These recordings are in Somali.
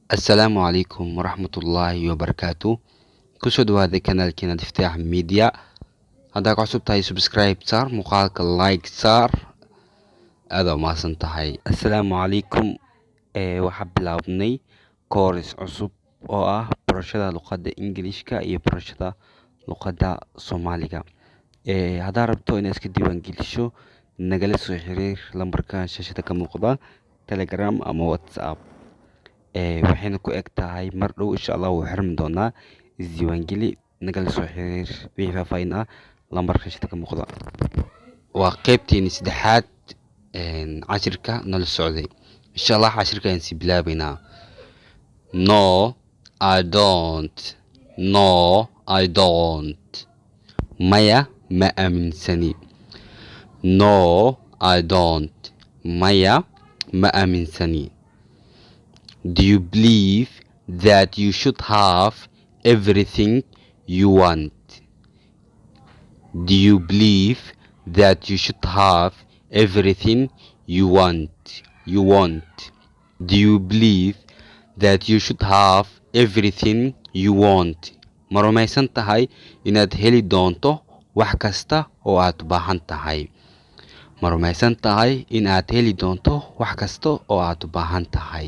السلام عليكم ورحمة الله وبركاته. كسود هذا كانال كنا افتتاح ميديا. هذا عصب تاي سبسكرايب صار مقالك لايك صار هذا ما سنتهي. السلام عليكم. وحب لابني كورس عصب oo barashada luqadda Ingiriiska iyo barashada luqadda Soomaaliga. Hadaa rabto inaad iska diiwaan gelisho nagala soo xiriir lambarka shaashada ka muuqda Telegram ama WhatsApp. waxayna ku eg tahay mar dhow insha Allah wuu xirmi doonaa. isdiiwaan geli nagala soo xiriir wixii faahfaahin ah lambarka shaashada ka muuqda. waa qaybteeni saddexaad cashirka nala socday. insha Allah cashirkan si bilaabaynaa. No, I don't. No, I don't. Maya ma aaminsani. No, I don't. Maya ma aaminsani. Do you believe that you should have everything you want? Do you believe that you should have everything you want? You want. Do you believe that you should have everything you want? Ma rumaysan tahay inaad heli doonto wax kasta oo aad u baahan tahay? Ma rumaysan tahay inaad heli doonto wax kasta oo aad u baahan tahay?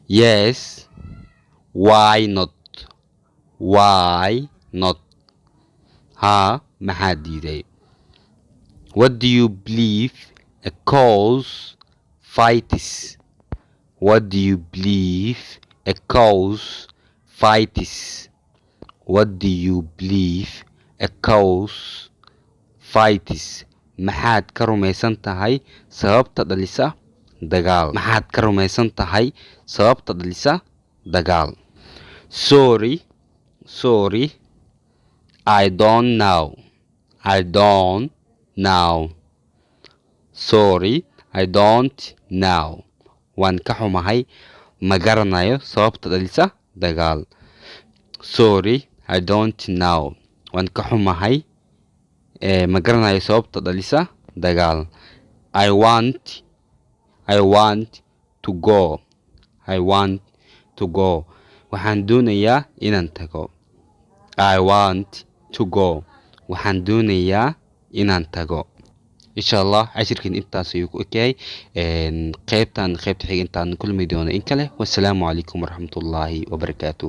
Yes. Why not? Why not? Ha, maxaa diiday? What do you believe a cause fights? What do you believe a cause fights? What do you believe a cause fights? maxaad ka rumaysan tahay sababta dhalisa dagaal? maxaad ka rumaysan tahay sababta dhalisa dagaal? Sorry, I don't know. I don't know. Sorry, I don't know. waan ka xumahay ma garanayo sababta dhalisa dagaal. Sorry, I don't know. waan ka xumahay ma garanayo sababta dhalisa dagaal. I want to go. I want to go. waxaan doonayaa inaan tago. I want to go. waxaan doonayaa inaan tago. insha Allah cashirkan intaas ayuu ku ekyahay. qaybta xiga intaan kulmi doono in kale. wassalaamu calaykum waraxmatullaahi wabarakaatuh.